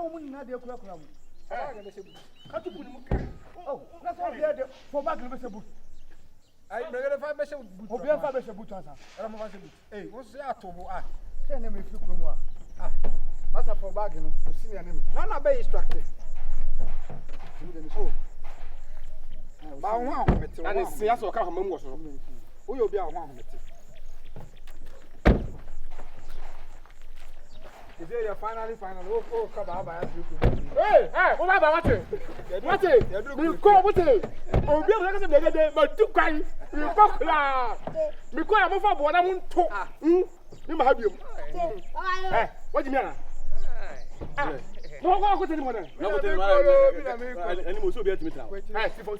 woman na de kura kura mu ka tu bunu mu oh na so be de for back no be se boot ai megere fa be se boot obi fa be se boot ansa era mo fa se boot wo se atobo ah se na me fi kura mu ah masa for back no si me anem na be instructed ba ho ahomete na se aso ka homa mu wo so wo yo bi a ho ahomete is it your final oh ka ba ya fi hey wo ba what mi ko what obi o ka se de ma du kwai mi ko kla mi ko ya mo fa bo na mo nto ni ma ha biom what do you mean no go tell me na no go tell me ani mo so bi atimi tra sifo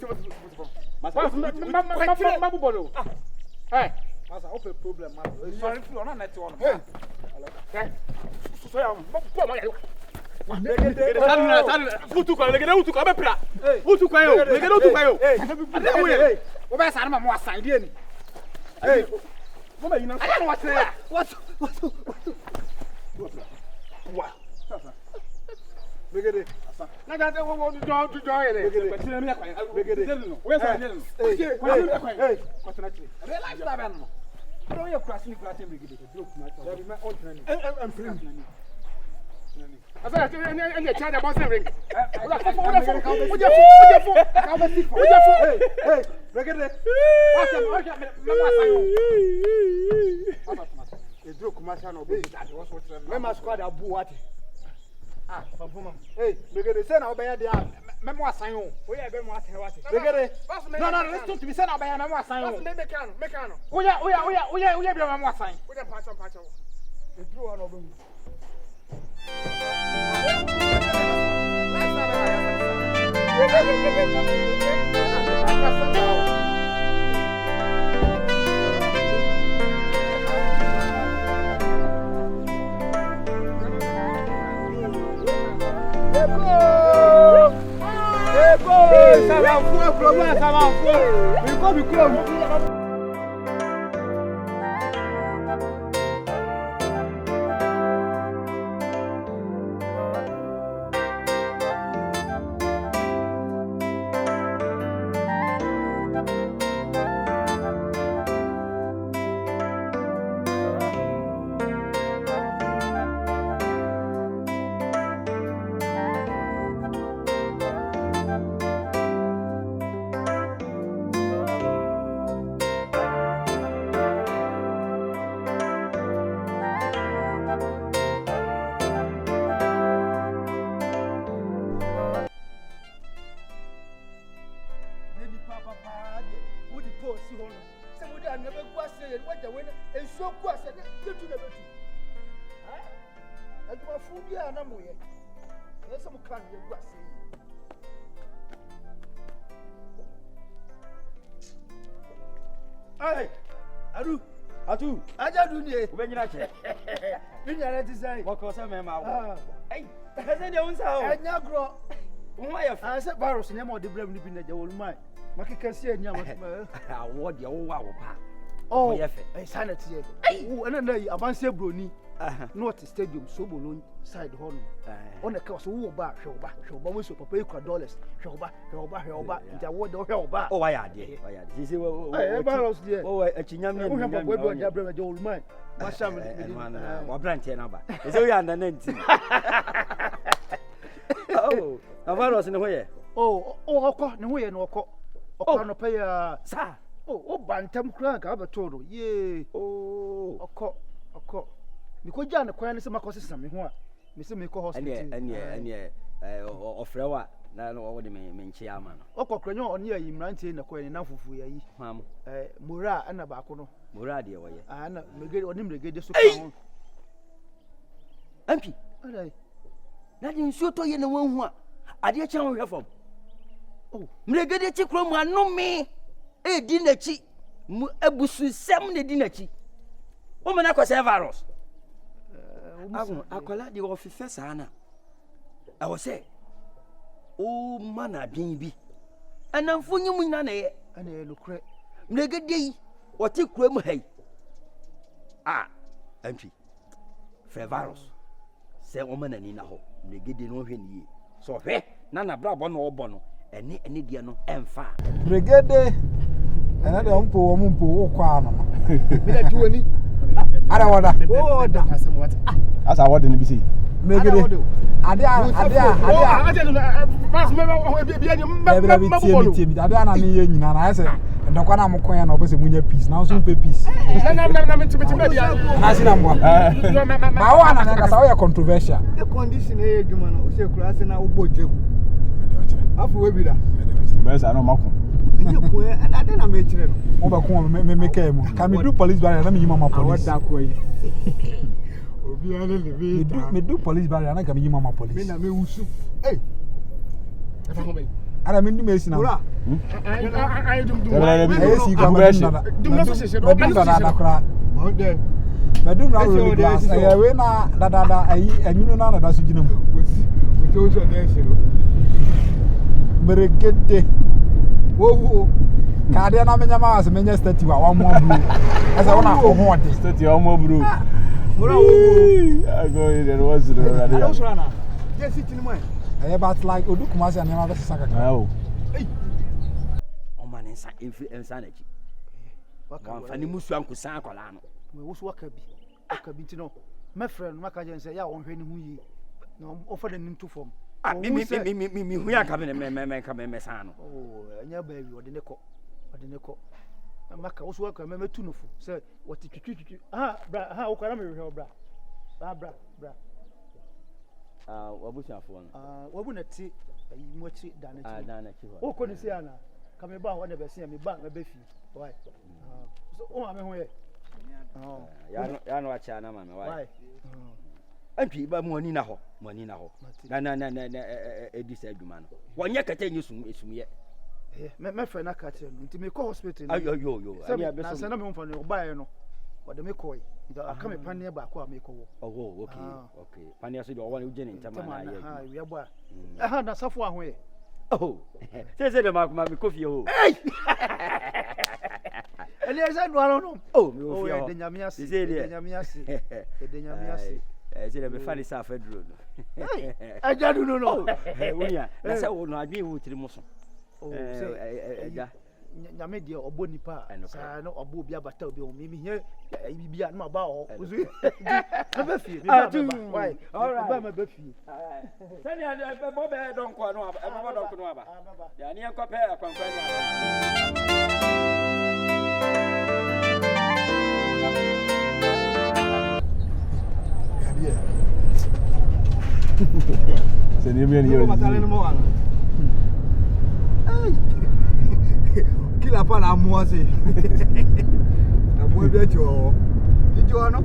ma bu bolo masa open problem ma sorry flo na net one so ya po ma ya utu kwa legede utu kwa be pra utu kwa yo legede utu kwa yo ade wo ye wo be sa na mo asan die ni mo ba yina ade no what wa begede na da wo do yele kwetire mi akwan begede we sa yele kwetire chire relax da ben no do ye krasi ni krati begede drop na cha be me on training em free asa ene cha da boss ring wo je fo ka be sit for hey begede wa me asan yo drop kuma cha no be that was what me ma squad abu what ah perform hey begede say na obeya dia me mo asan yo o ye be mo asan what begede no listen to me say na obeya me mo asan yo me can oya bi me mo asan wo je pacho e duro na obe mu ça va fou, il faut me Hey, Atu, aja dunie. Ubenyina che. Dunia na tisai. Wako sa me ma wo. Ai, kase de unsa o. Enya gro. Unwa ye fa. Ase virus ne mo de blame ni bi na jawol mai. Makeka si enya ma. Awo de wo wa wo pa. Oh, ye fe. Eh sanity ye. Wo ena na yi avance broni. North Stadium Sobolon side hall. On the course wo ba hwe wo so papa ekwa dollars. Hwe oba. Nja wo de hwe oba. Oh, why ade? Why ade? Sisi wo virus there. wo achinyam ne wo hwe papa bo ja brema jawol mai. Masha me. Wa branch na ba. Ese wo ya nda na nti. Oh, na virus ne ho ye. Oh, okọ ne ho ye na okọ. Okọ no pay sa. Oh, bantam kura ka abeto do. Ye. Oh, okọ. Niko ja na kwan ne se makosi same ho a. Me se me ko hospital. Ene ofrewa na wo de me nchi ama no. Okokranyo one ya yimrantie na kwan ne na fufu ya yi. Mam. Mora ana ba ko no. Mora de wo ye. Na megede onim regede so kan ho. Ampi. Alai. Na de nsuo to ye na wanhu a. Ade kyan wo hwefom. Oh, mregede chi kro mu anome. Di na chi. Mu abusu sem na di na chi. O me na ko se virus. Akola di ofife sana. I was say, oh mana bi. Anamfo nyimu nyina na ye. Ana ye lokre. Mregede yi, wote kura mu hai. Ah, MP. Fe virus. sɛ ɔma n'ani na hɔ mmerɛgede no ɔhwɛ ne yie sɛ ɔhwɛ na nabrabɔ na ɔbɔ no ɛne deɛ no ɛmfa mmerɛgede ɛna deɛ mpo wɔ mu mpo wo kɔ ano no mina tuwani ara wɔda asa wɔde no bi sei mmerɛgede ade a na ne yɛ nyina na ayɛ sɛ ndɔkwa na mokɔɛ na ɔbɛsɛ munya peace na nso mpɛ peace na sina mboa ba wo ana nkasa wo yɛ controversial the condition ɛyɛ adwuma no ɔsɛ kura ase na wobɔ gye afọ we bi da bɛɛ sa no mako nyɛ ko ade na me kyerɛ no wo ba ko me kai mu ka me do police barrier na me yima ma police awada ko yi obi ale le bi me do police barrier na ka me yima ma police me na me wusu eh afa ko bɛ ara me ndum esi na ora ayi dum esi kwa me ndum na dum na so hyehyɛ me ndum na da kra ma de me ndum na ro glass eh we na da ayi anyunu na da so gina mu o so de hye no mmerɛgede wo ka ade na menya ma was menya statue wa mo bro asa wona ho ode statue wa mo bro ora wo ago there was no radio wo so na je sit ni mo eh but like odukuma se anema be saka ka awo ɔma ne nsa ɛnsa n'akyi wamfa ne musu ankosa akɔla no wo so waka bi ntino mɛfrɛ no maka je nsɛ ya wɔnhwɛ ne ho yie na ɔfa ne ntu fam mi hu ya ka me san no anya ba wi ɔde ne kɔ maka wo so waka metu no fu sɛ wɔte twitwitwi bra wo kwara me hwehwɛ bra wabusuafo no wabu na ti mu akyi da na chi wo kɔ ne si ana ka me ba ho na be se me ba fi why so o ma me ho ye ya no acha na ma me why antwi ba mu ani na hɔ na edi sa adwuma no wɔnyɛ kata nyi esum ye me fɛ na ka kyerɛ no nti me kɔ hospital ayo ani abeso na sɛ na me mfa no ɔbae no wɔde me kɔe nti aka me paneɛ ba akɔ a me kɔwɔ okay paneɛ so de ɔwɔ ne ugye ne ntama na ayɛ ha wi aba aha na safo aho ye se de ma me kofie ho ele esa no ano no me ofie ho de nyame ase se de be fa ni sa fa duro no aja du no wonia na sɛ wo no adwen wo tiri mo so aja nyame de obo nipa sa no obo obi abata obi o mi hie bibia na ba o ozu na ba fie mi ba why ba ma ba fie sani be bo be don ko no aba be bo don ko no aba ya ni enko pe akwankwa ni aba se ni me ni yo kila pa na mo ase na mo bi ajo dijo no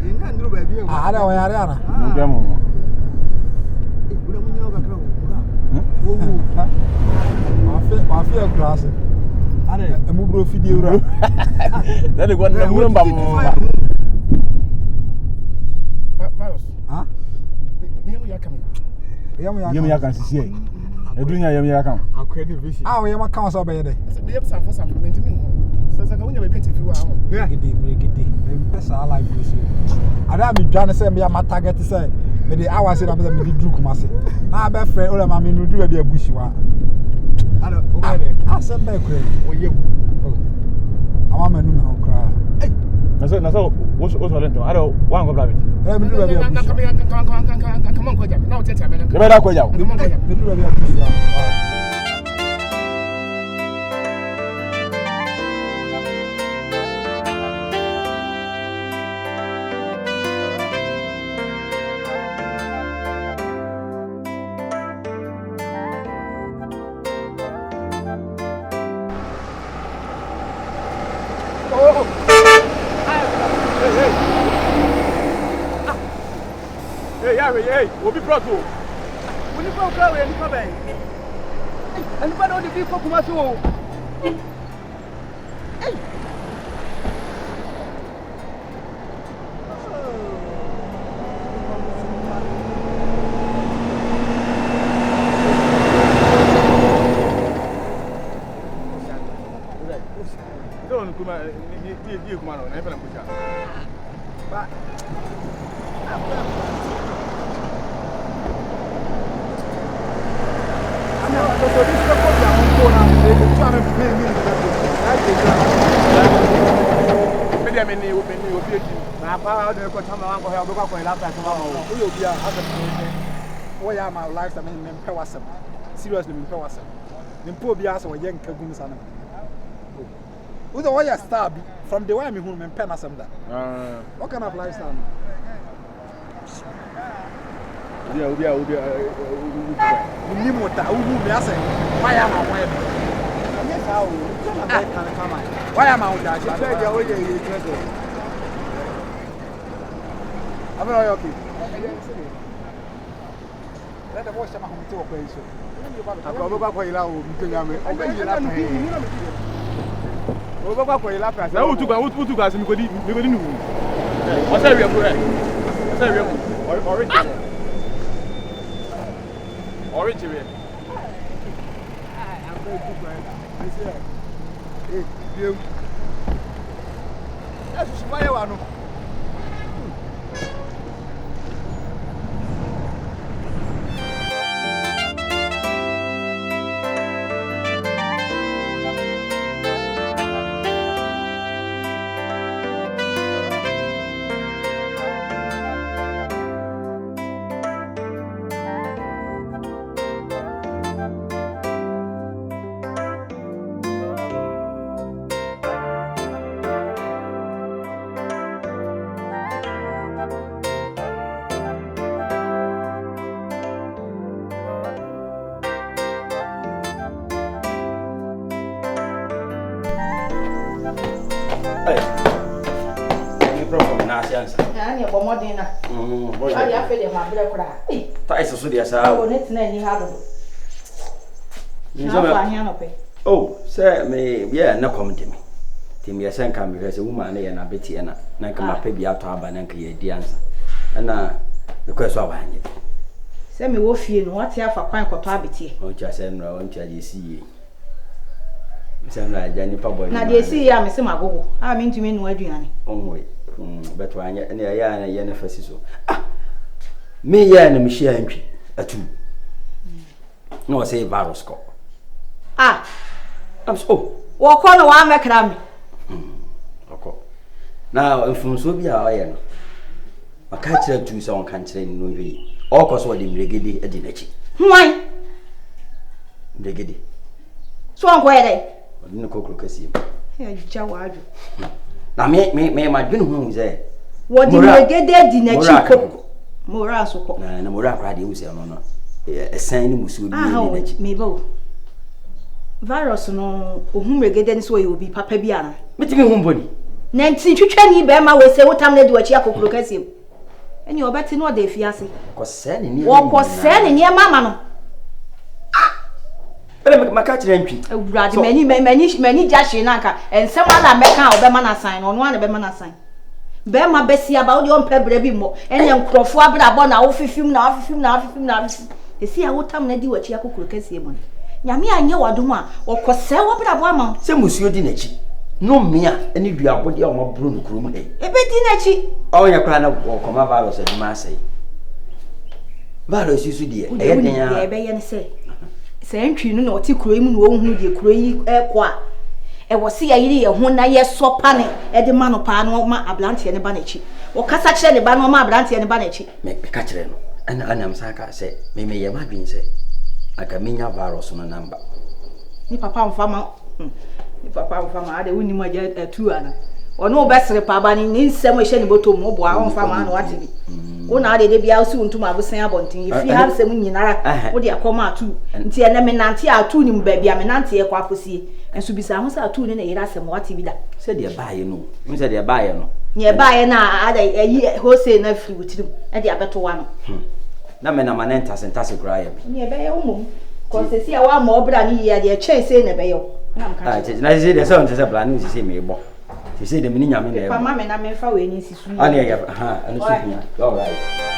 inga nduru ba bi ara wa yare ara no ga mo bura mo nyoga kra bura wa fe grass are emu bro fidie ura na de gwan na mu mba mo ha me ya kame yemu ya kan sisi edunya yemu ya kan akwa ni vision we ma kan so be de me yem sa for supplement mi ho so ka wonya be bi tefi wa ho mregede pesa life go see ada mi dwane se me ya ma target se me de hours na me de dru kuma se na be frɛ ora ma me nu du ba abushi wa ada o be de asem be kure oye ama manu me ho kra na so wo so lento ara wa ngo bla bit me du ba abushi come on koja na o tete me e be da koja me du ba abushi wa Hey, obi brought you. When you go away and come back. And what do you people come out to? Don't come, you come on, never push out. my life, I mean, seriously, who's the way I start from the way I'm home and pen or something? What kind of lifestyle? Why am I I'm not okay. Let the voice of my home to a place. I'm going back for you now. Oh, sir, me, yeah, no comment to me. Tim, yes, and come because a woman and a betty and I come up maybe out to have an uncle, the answer. And the question of hanging. Send me wolf you what here for quite cotabity. Oh, just and I want to see. Some like Jenny Pabbo. Now, they see I'm a semago. I mean to mean what do you only. But when you're near Yana Yennefer so. Me, yeah, and Michelle entry a 2. No, say virus call. Ah, I'm so. Walk on a one macram. Okay. Now, if from Sobia, I am. I catch her 2 song country in Novi. All cause what in Regedi a dinechi. Why? Regedi. So I'm where No cockroach. they jawad. Now, me, my good home is there. What did you get there? Dinechi. Moraso. And a Morak radio was no. A sign was would be Mabel. Virus no, whom regarding so you will be Papa Biana. But you won't body. Nancy, you can Bama will say what time they do a chiaco crocassim. And you're better not the fiancé. Was sending you. What was sending your mamma? But my catch entry. Rather many Jashinaka and some other Mecca or Bemana sign on one of Bemana sign. Bema Bessie about your pebble more, and young Crawford Abona, now. They see what time they do a chiaco crocassim. Yami, I know what do one or Cosell up at Wama. Say, Monsieur Dinechi. No, Mia, any be our body on my Bruno Crum. A bit Dinechi. Oh, your plan of walk on my virus at Marseille. Virus, you see, dear. I say. Say, entry no tea cream, who the cray air qua. And was see a year when I saw panic at the manopano, my ablanti and a banichi. Or Cassache the banoma branti and a banichi. Make me catch them. And I'm Saka said, May your mother say. I can mean your virus on a number. Ni papa farmer. Ni papa farmer, I don't know my 2 anna. Or no best repabani in some way, Shelly Bottom, mobile, on farmer, what to be. One hour they be out soon to my Bussan Bonting. If you have some in what they are come out to, and see a Nanti are tuning baby, I'm an auntie a quapussy, and should be some tuning a ras and what to be that. Said they're buying no. You said they're buying no. Nearby and I add a year wholesale no free with them, and they are better one. Na me na manentas and tasic raya. Near bay home. Cause they see a one more brand here, they're chasing a bayo. I say the sound is a plan to see me. She said the meaning of me. Mamma and I may follow any. All right.